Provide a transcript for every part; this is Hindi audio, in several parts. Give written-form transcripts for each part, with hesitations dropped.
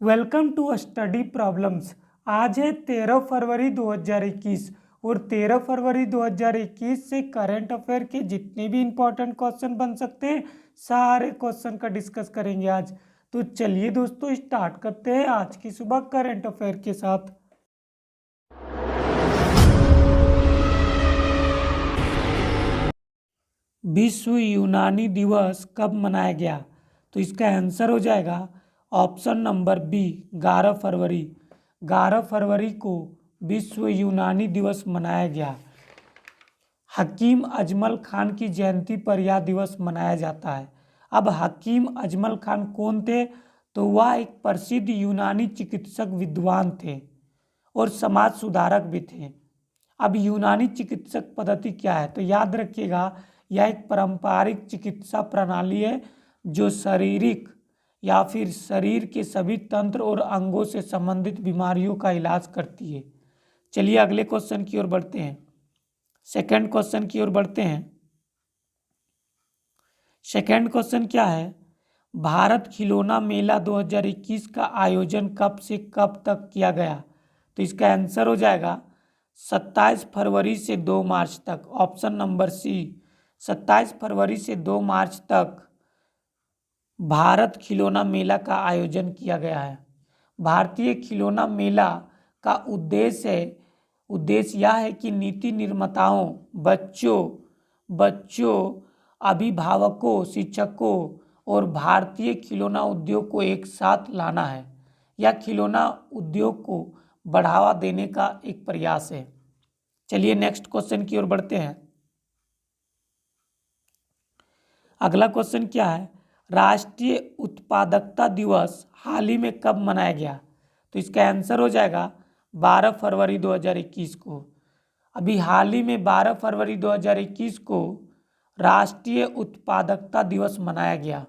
Welcome to study problems. आज है 13 फरवरी 2021 और 13 फरवरी 2021 से करंट अफेयर के जितने भी इम्पोर्टेंट क्वेश्चन बन सकते हैं सारे क्वेश्चन का डिस्कस करेंगे आज। तो चलिए दोस्तों स्टार्ट करते हैं आज की सुबह करंट अफेयर के साथ। विश्व यूनानी दिवस कब मनाया गया? तो इसका आंसर हो जाएगा ऑप्शन नंबर बी 11 फरवरी। 11 फरवरी को विश्व यूनानी दिवस मनाया गया। हकीम अजमल खान की जयंती पर यह दिवस मनाया जाता है। अब हकीम अजमल खान कौन थे? तो वह एक प्रसिद्ध यूनानी चिकित्सक विद्वान थे और समाज सुधारक भी थे। अब यूनानी चिकित्सक पद्धति क्या है? तो याद रखिएगा यह एक पारंपरिक चिकित्सा प्रणाली है जो शारीरिक या फिर शरीर के सभी तंत्र और अंगों से संबंधित बीमारियों का इलाज करती है। चलिए अगले क्वेश्चन की ओर बढ़ते हैं। सेकंड क्वेश्चन की ओर बढ़ते हैं। सेकंड क्वेश्चन क्या है? भारत खिलौना मेला 2021 का आयोजन कब से कब तक किया गया? तो इसका आंसर हो जाएगा 27 फरवरी से 2 मार्च तक। ऑप्शन नंबर सी 27 फरवरी से 2 मार्च तक भारत खिलौना मेला का आयोजन किया गया है। भारतीय खिलौना मेला का उद्देश्य यह है कि नीति निर्माताओं, बच्चों, अभिभावकों, शिक्षकों और भारतीय खिलौना उद्योग को एक साथ लाना है। यह खिलौना उद्योग को बढ़ावा देने का एक प्रयास है। चलिए नेक्स्ट क्वेश्चन की ओर बढ़ते हैं। अगला क्वेश्चन क्या है? राष्ट्रीय उत्पादकता दिवस हाल ही में कब मनाया गया? तो इसका आंसर हो जाएगा 12 फरवरी 2021 को। अभी हाल ही में 12 फरवरी 2021 को राष्ट्रीय उत्पादकता दिवस मनाया गया।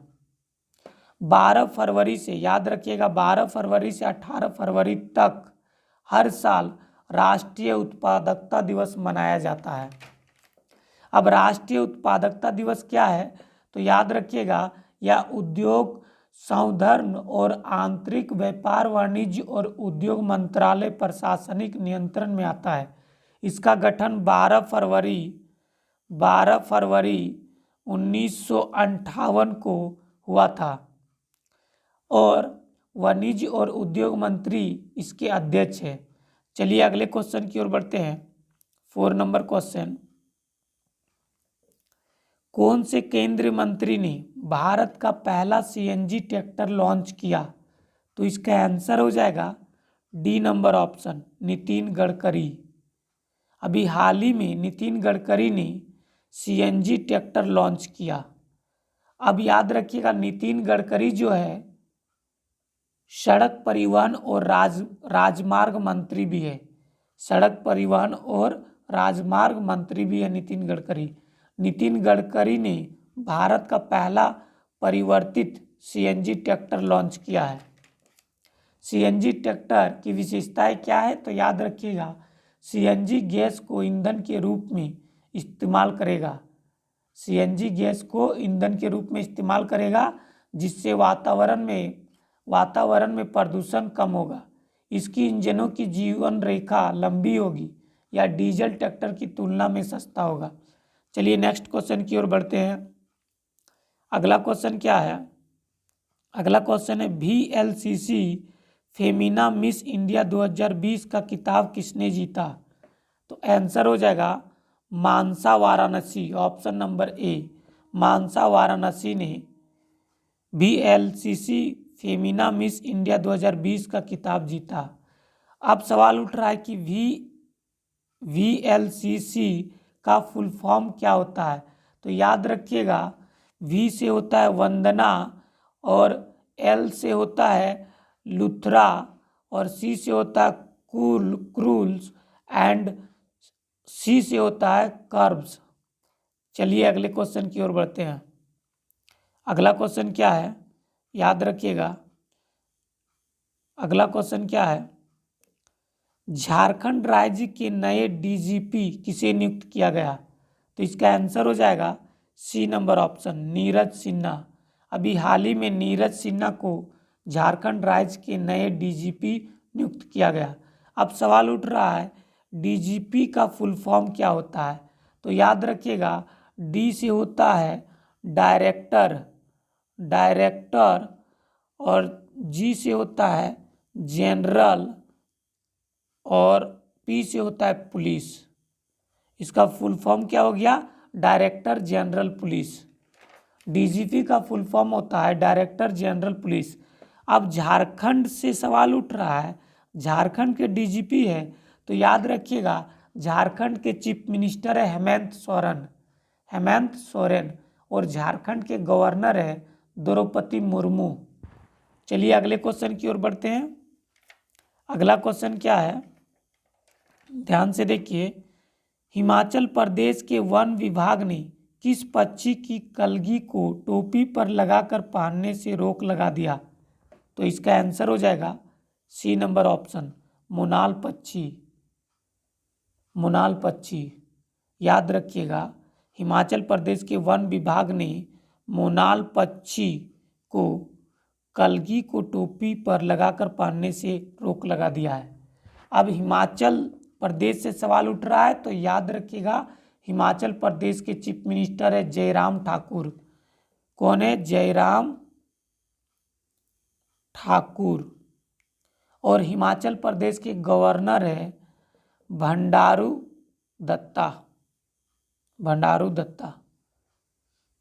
12 फरवरी से याद रखिएगा 12 फरवरी से 18 फरवरी तक हर साल राष्ट्रीय उत्पादकता दिवस मनाया जाता है। अब राष्ट्रीय उत्पादकता दिवस क्या है? तो याद रखिएगा यह उद्योग, संवर्धन और आंतरिक व्यापार, वाणिज्य और उद्योग मंत्रालय प्रशासनिक नियंत्रण में आता है। इसका गठन 12 फरवरी 1958 को हुआ था और वाणिज्य और उद्योग मंत्री इसके अध्यक्ष है। चलिए अगले क्वेश्चन की ओर बढ़ते हैं। 4 नंबर क्वेश्चन, कौन से केंद्रीय मंत्री ने भारत का पहला सीएनजी ट्रैक्टर लॉन्च किया? तो इसका आंसर हो जाएगा D number option Nitin Gadkari. अभी हाल ही में नितिन गडकरी ने सीएनजी ट्रैक्टर लॉन्च किया। अब याद रखिएगा नितिन गडकरी जो है सड़क परिवहन और राजमार्ग मंत्री भी है। सड़क परिवहन और राजमार्ग मंत्री भी है नितिन गडकरी। नितिन गडकरी ने भारत का पहला परिवर्तित सीएनजी ट्रैक्टर लॉन्च किया है। सीएनजी ट्रैक्टर की विशेषताएं क्या है? तो याद रखिएगा सीएनजी गैस को ईंधन के रूप में इस्तेमाल करेगा। सीएनजी गैस को ईंधन के रूप में इस्तेमाल करेगा जिससे वातावरण में प्रदूषण कम होगा। इसकी इंजनों की जीवन रेखा लंबी होगी या डीजल ट्रैक्टर की तुलना में सस्ता होगा। चलिए नेक्स्ट क्वेश्चन की ओर बढ़ते हैं। अगला क्वेश्चन क्या है? अगला क्वेश्चन है VLCC फेमिना मिस इंडिया 2020 का खिताब किसने जीता? तो आंसर हो जाएगा मानसा वाराणसी। ऑप्शन नंबर ए मानसा वाराणसी ने VLCC फेमिना मिस इंडिया 2020 का खिताब जीता। अब सवाल उठ रहा है कि VLCC का फुल फॉर्म क्या होता है? तो याद रखिएगा V से होता है वंदना और L से होता है लुथरा और C से होता है क्रूल्स एंड C से होता है कर्ब्स। चलिए अगले क्वेश्चन की ओर बढ़ते हैं। अगला क्वेश्चन क्या है? याद रखिएगा अगला क्वेश्चन क्या है? झारखंड राज्य के नए डीजीपी किसे नियुक्त किया गया? तो इसका आंसर हो जाएगा C number option Neeraj Sinha. अभी हाल ही में नीरज सिन्हा को झारखंड राज्य के नए डीजीपी नियुक्त किया गया। अब सवाल उठ रहा है डीजीपी का फुल फॉर्म क्या होता है। तो याद रखिएगा डी से होता है डायरेक्टर, डायरेक्टर, और जी से होता है जनरल, और पी से होता है पुलिस। इसका फुल फॉर्म क्या हो गया? Director general police. डीजीपी का फुल फॉर्म होता है डायरेक्टर जनरल पुलिस। अब झारखंड से सवाल उठ रहा है, झारखंड के डीजीपी है, तो याद रखिएगा झारखंड के चीफ मिनिस्टर है हेमंत सोरेन, हेमंत सोरेन, और झारखंड के गवर्नर है द्रौपदी मुर्मू। चलिए अगले क्वेश्चन की ओर बढ़ते हैं। अगला क्वेश्चन क्या है, ध्यान से देखिए। हिमाचल प्रदेश के वन विभाग ने किस पक्षी की कलगी को टोपी पर लगाकर पहनने से रोक लगा दिया? तो इसका आंसर हो जाएगा सी नंबर ऑप्शन, मोनाल पक्षी। मोनाल पक्षी, याद रखिएगा हिमाचल प्रदेश के वन विभाग ने मोनाल पक्षी को कलगी को टोपी पर लगाकर पहनने से रोक लगा दिया है। अब हिमाचल प्रदेश से सवाल उठ रहा है, तो याद रखिएगा हिमाचल प्रदेश के चीफ मिनिस्टर है जयराम ठाकुर। कौन है? जयराम ठाकुर। और हिमाचल प्रदेश के गवर्नर है भंडारू दत्ता, भंडारू दत्ता।